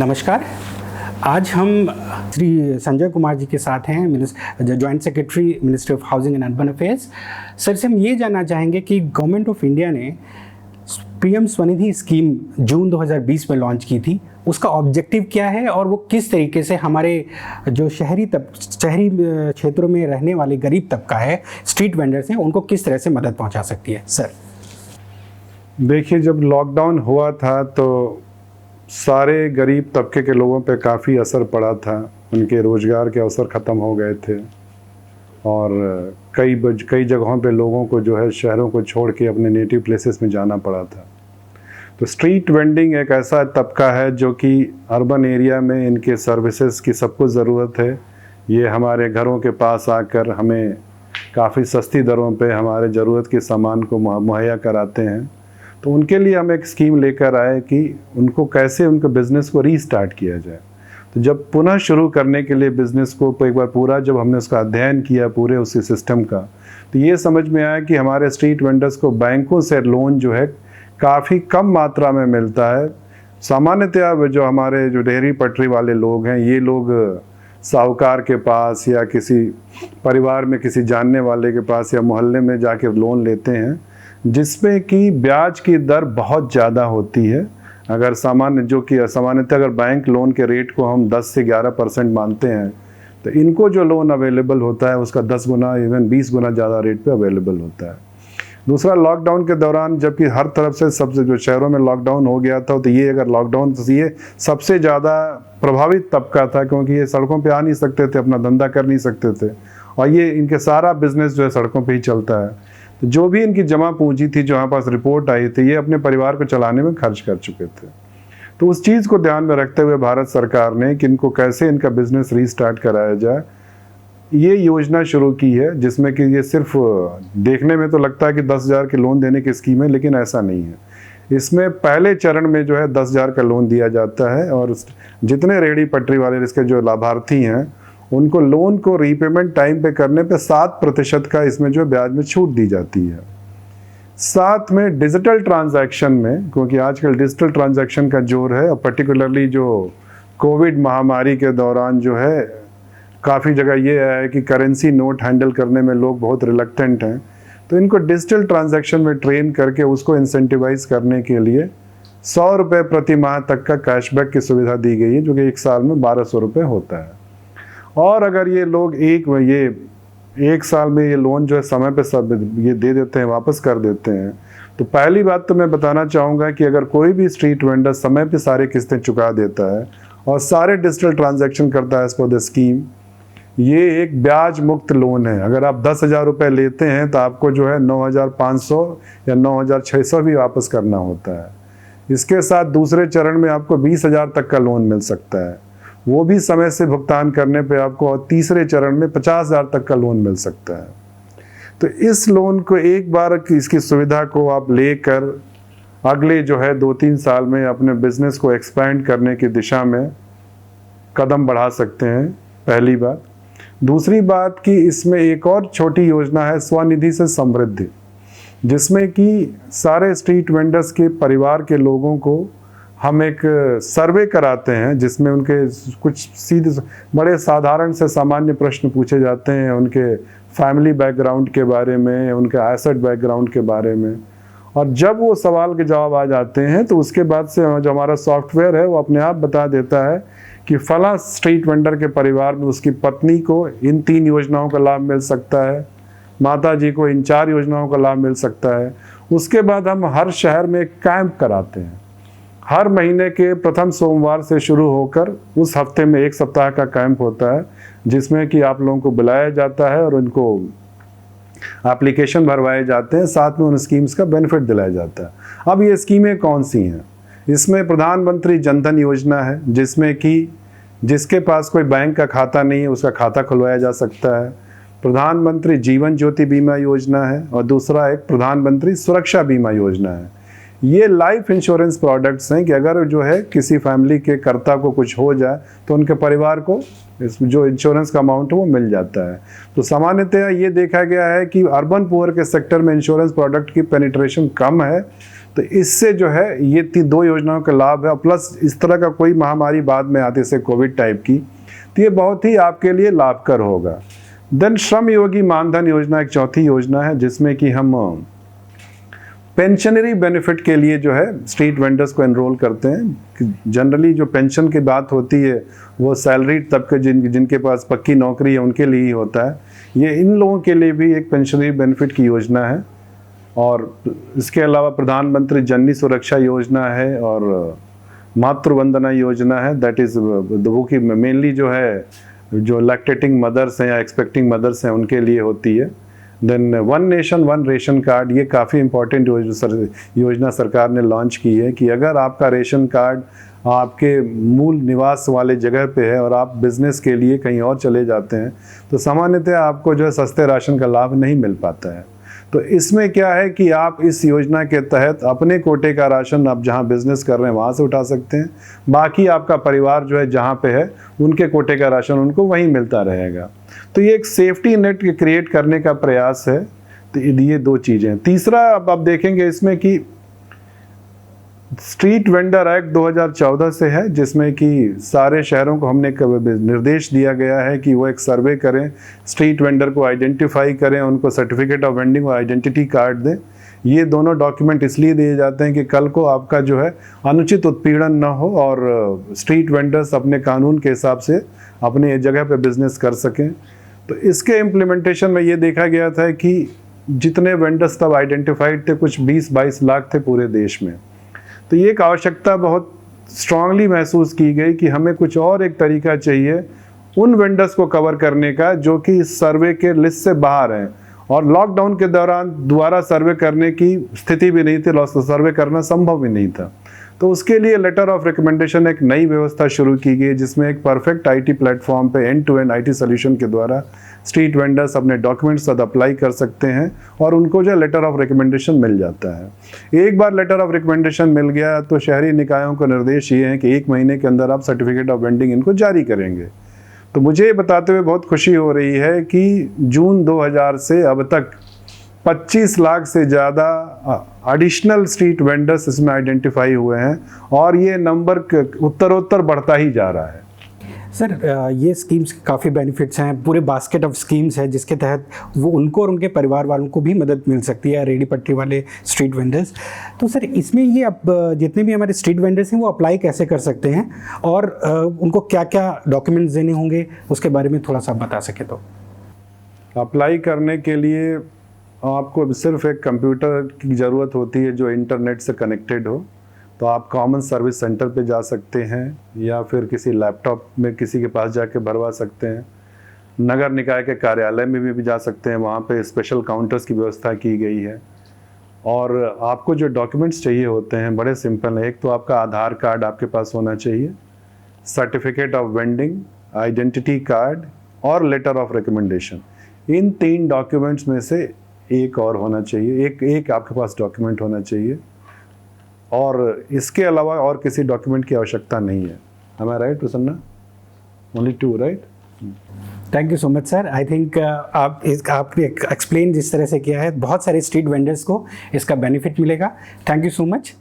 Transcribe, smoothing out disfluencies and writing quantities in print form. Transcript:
नमस्कार। आज हम श्री संजय कुमार जी के साथ हैं, joint secretary ministry of housing and urban affairs. Sir से हम ये जानना चाहेंगे कि गवर्नमेंट ऑफ इंडिया ने पीएम स्वनिधि स्कीम जून 2020 में लॉन्च की थी। उसका ऑब्जेक्टिव क्या है और वो किस तरीके से हमारे जो शहरी क्षेत्रों में रहने वाले गरीब तबका है, स्ट्रीट वेंडर्स हैं, उनको किस तरह से मदद पहुंचा सकती है? सर देखिए, जब लॉकडाउन हुआ था तो सारे गरीब तबके के लोगों पे काफ़ी असर पड़ा था। उनके रोज़गार के अवसर ख़त्म हो गए थे और कई जगहों पे लोगों को जो है शहरों को छोड़ के अपने नेटिव प्लेसेस में जाना पड़ा था। तो स्ट्रीट वेंडिंग एक ऐसा तबका है जो कि अर्बन एरिया में इनके सर्विसेज की सबको ज़रूरत है। ये हमारे घरों के पास आकर हमें काफ़ी सस्ती दरों पे हमारे ज़रूरत के सामान को मुहैया कराते हैं। तो उनके लिए हम एक स्कीम लेकर आए कि उनको कैसे उनके बिज़नेस को रीस्टार्ट किया जाए। तो जब पुनः शुरू करने के लिए बिज़नेस को एक बार पूरा जब हमने उसका अध्ययन किया पूरे उसी सिस्टम का, तो ये समझ में आया कि हमारे स्ट्रीट वेंडर्स को बैंकों से लोन जो है काफ़ी कम मात्रा में मिलता है। सामान्यतः जो हमारे जो डेहरी पटरी वाले लोग हैं, ये लोग साहूकार के पास या किसी परिवार में किसी जानने वाले के पास या मोहल्ले में जाके लोन लेते हैं, जिसमें कि ब्याज की दर बहुत ज़्यादा होती है। अगर सामान्यतः अगर बैंक लोन के रेट को हम 10 से 11% मानते हैं, तो इनको जो लोन अवेलेबल होता है उसका 10 गुना इवन 20 गुना ज़्यादा रेट पे अवेलेबल होता है। दूसरा, लॉकडाउन के दौरान जबकि हर तरफ से सबसे जो शहरों में लॉकडाउन हो गया था, तो ये सबसे ज़्यादा प्रभावित तबका था, क्योंकि ये सड़कों पे आ नहीं सकते थे, अपना धंधा कर नहीं सकते थे और ये इनके सारा बिजनेस जो है सड़कों पे ही चलता है। तो जो भी इनकी जमा पूंजी थी, जो हमारे पास रिपोर्ट आई थी, ये अपने परिवार को चलाने में खर्च कर चुके थे। तो उस चीज़ को ध्यान में रखते हुए भारत सरकार ने कि इनको कैसे इनका बिजनेस रीस्टार्ट कराया जाए, ये योजना शुरू की है, जिसमें कि ये सिर्फ देखने में तो लगता है कि 10,000 के लोन देने की स्कीम है, लेकिन ऐसा नहीं है। इसमें पहले चरण में जो है 10,000 का लोन दिया जाता है और जितने रेहड़ी पटरी वाले इसके जो लाभार्थी हैं, उनको लोन को रीपेमेंट टाइम पे करने पे 7% का इसमें जो ब्याज में छूट दी जाती है। साथ में डिजिटल ट्रांजैक्शन में, क्योंकि आजकल डिजिटल ट्रांजैक्शन का जोर है और पर्टिकुलरली जो कोविड महामारी के दौरान जो है काफ़ी जगह ये है कि करेंसी नोट हैंडल करने में लोग बहुत रिलक्टेंट हैं। तो इनको डिजिटल ट्रांजैक्शन में ट्रेन करके उसको इंसेंटिवाइज करने के लिए 100 रुपये प्रति माह तक का कैशबैक की सुविधा दी गई है, जो कि एक साल में 1200 रुपये होता है। और अगर ये लोग एक साल में ये लोन जो है समय पे सब ये दे देते हैं, वापस कर देते हैं, तो पहली बात तो मैं बताना चाहूँगा कि अगर कोई भी स्ट्रीट वेंडर समय पे सारे किस्तें चुका देता है और सारे डिजिटल ट्रांजैक्शन करता है एज पर द स्कीम, ये एक ब्याज मुक्त लोन है। अगर आप 10,000 रुपये लेते हैं तो आपको जो है 9,500 या 9,600 भी वापस करना होता है। इसके साथ दूसरे चरण में आपको 20,000 तक का लोन मिल सकता है, वो भी समय से भुगतान करने पे आपको, और तीसरे चरण में 50,000 तक का लोन मिल सकता है। तो इस लोन को एक बार इसकी सुविधा को आप लेकर अगले जो है 2-3 साल में अपने बिजनेस को एक्सपैंड करने की दिशा में कदम बढ़ा सकते हैं, पहली बात। दूसरी बात कि इसमें एक और छोटी योजना है स्वनिधि से समृद्धि, जिसमें कि सारे स्ट्रीट वेंडर्स के परिवार के लोगों को हम एक सर्वे कराते हैं, जिसमें उनके कुछ सीधे बड़े साधारण से सामान्य प्रश्न पूछे जाते हैं, उनके फैमिली बैकग्राउंड के बारे में, उनके एसेट बैकग्राउंड के बारे में। और जब वो सवाल के जवाब आ जाते हैं तो उसके बाद से जो हमारा सॉफ्टवेयर है वो अपने आप बता देता है कि फला स्ट्रीट वेंडर के परिवार में उसकी पत्नी को इन 3 योजनाओं का लाभ मिल सकता है, माता जी को इन 4 योजनाओं का लाभ मिल सकता है। उसके बाद हम हर शहर में एक कैंप कराते हैं, हर महीने के प्रथम सोमवार से शुरू होकर उस हफ्ते में 1 सप्ताह का कैंप होता है, जिसमें कि आप लोगों को बुलाया जाता है और उनको एप्लीकेशन भरवाए जाते हैं, साथ में उन स्कीम्स का बेनिफिट दिलाया जाता है। अब ये स्कीमें कौन सी हैं? इसमें प्रधानमंत्री जनधन योजना है, जिसमें कि जिसके पास कोई बैंक का खाता नहीं है उसका खाता खुलवाया जा सकता है। प्रधानमंत्री जीवन ज्योति बीमा योजना है और दूसरा एक प्रधानमंत्री सुरक्षा बीमा योजना है। ये लाइफ इंश्योरेंस प्रोडक्ट्स हैं कि अगर जो है किसी फैमिली के कर्ता को कुछ हो जाए तो उनके परिवार को इस जो इंश्योरेंस का अमाउंट है वो मिल जाता है। तो सामान्यतः ये देखा गया है कि अर्बन पुअर के सेक्टर में इंश्योरेंस प्रोडक्ट की पेनिट्रेशन कम है, तो इससे जो है ये दो योजनाओं का लाभ है। प्लस इस तरह का कोई महामारी बाद में आती से कोविड टाइप की, तो ये बहुत ही आपके लिए लाभकर होगा। देन श्रम योगी मानधन योजना एक चौथी योजना है जिसमें कि हम पेंशनरी बेनिफिट के लिए जो है स्ट्रीट वेंडर्स को एनरोल करते हैं। जनरली जो पेंशन की बात होती है वो सैलरीड तबके जिनके पास पक्की नौकरी है उनके लिए ही होता है। ये इन लोगों के लिए भी एक पेंशनरी बेनिफिट की योजना है। और इसके अलावा प्रधानमंत्री जननी सुरक्षा योजना है और मातृ वंदना योजना है, दैट इज़ वो की मेनली जो है जो लैक्टेटिंग मदर्स हैं या एक्सपेक्टिंग मदर्स हैं उनके लिए होती है। Then one nation one ration card, ये काफ़ी इंपॉर्टेंट योजना सरकार ने लॉन्च की है कि अगर आपका रेशन कार्ड आपके मूल निवास वाले जगह पे है और आप बिज़नेस के लिए कहीं और चले जाते हैं तो सामान्यतः आपको जो है सस्ते राशन का लाभ नहीं मिल पाता है। तो इसमें क्या है कि आप इस योजना के तहत अपने कोटे का राशन आप जहां बिजनेस कर रहे हैं वहां से उठा सकते हैं, बाकी आपका परिवार जो है जहां पे है उनके कोटे का राशन उनको वहीं मिलता रहेगा। तो ये एक सेफ्टी नेट क्रिएट करने का प्रयास है। तो ये दो चीज़ें। तीसरा अब आप देखेंगे इसमें कि स्ट्रीट वेंडर एक्ट 2014 से है जिसमें कि सारे शहरों को हमने निर्देश दिया गया है कि वो एक सर्वे करें, स्ट्रीट वेंडर को आइडेंटिफाई करें, उनको सर्टिफिकेट ऑफ वेंडिंग और आइडेंटिटी कार्ड दें। ये दोनों डॉक्यूमेंट इसलिए दिए जाते हैं कि कल को आपका जो है अनुचित उत्पीड़न न हो और स्ट्रीट वेंडर्स अपने कानून के हिसाब से अपने जगह पे बिजनेस कर सकें। तो इसके इम्प्लीमेंटेशन में ये देखा गया था कि जितने वेंडर्स तब आइडेंटिफाइड थे कुछ 20-22 लाख थे पूरे देश में। तो ये एक आवश्यकता बहुत स्ट्रांगली महसूस की गई कि हमें कुछ और एक तरीका चाहिए उन वेंडर्स को कवर करने का जो कि इस सर्वे के लिस्ट से बाहर हैं। और लॉकडाउन के दौरान दोबारा सर्वे करने की स्थिति भी नहीं थी, सर्वे करना संभव भी नहीं था। तो उसके लिए लेटर ऑफ रिकमेंडेशन एक नई व्यवस्था शुरू की गई जिसमें एक परफेक्ट आईटी प्लेटफॉर्म पे end to end IT solution के द्वारा स्ट्रीट वेंडर्स अपने डॉक्यूमेंट्स साथ अप्लाई कर सकते हैं और उनको जो लेटर ऑफ रिकमेंडेशन मिल जाता है। एक बार लेटर ऑफ रिकमेंडेशन मिल गया तो शहरी निकायों को निर्देश ये है कि 1 महीने के अंदर आप सर्टिफिकेट ऑफ वेंडिंग इनको जारी करेंगे। तो मुझे ये बताते हुए बहुत खुशी हो रही है कि जून 2000 से अब तक 25 लाख से ज़्यादा एडिशनल स्ट्रीट वेंडर्स इसमें आइडेंटिफाई हुए हैं और ये नंबर उत्तरोत्तर बढ़ता ही जा रहा है। सर, ये स्कीम्स के काफ़ी बेनिफिट्स हैं, पूरे बास्केट ऑफ स्कीम्स है जिसके तहत वो उनको और उनके परिवार वालों को भी मदद मिल सकती है, रेडी पट्टी वाले स्ट्रीट वेंडर्स। तो सर इसमें ये अब जितने भी हमारे स्ट्रीट वेंडर्स हैं वो अप्लाई कैसे कर सकते हैं और उनको क्या क्या डॉक्यूमेंट्स देने होंगे उसके बारे में थोड़ा सा बता सके तो। अप्लाई करने के लिए आपको सिर्फ एक कंप्यूटर की ज़रूरत होती है जो इंटरनेट से कनेक्टेड हो। तो आप कॉमन सर्विस सेंटर पे जा सकते हैं या फिर किसी लैपटॉप में किसी के पास जाके भरवा सकते हैं। नगर निकाय के कार्यालय में भी जा सकते हैं, वहाँ पे स्पेशल काउंटर्स की व्यवस्था की गई है। और आपको जो डॉक्यूमेंट्स चाहिए होते हैं बड़े सिंपल हैं। एक तो आपका आधार कार्ड आपके पास होना चाहिए, certificate of vending, identity card और लेटर ऑफ रिकमेंडेशन। इन 3 डॉक्यूमेंट्स में से एक और होना चाहिए, एक आपके पास डॉक्यूमेंट होना चाहिए और इसके अलावा और किसी डॉक्यूमेंट की आवश्यकता नहीं है। Am I right, Prasanna? Only 2, right? Thank you so much sir. I think आपने एक्सप्लेन जिस तरह से किया है बहुत सारे स्ट्रीट वेंडर्स को इसका बेनिफिट मिलेगा। Thank you so much.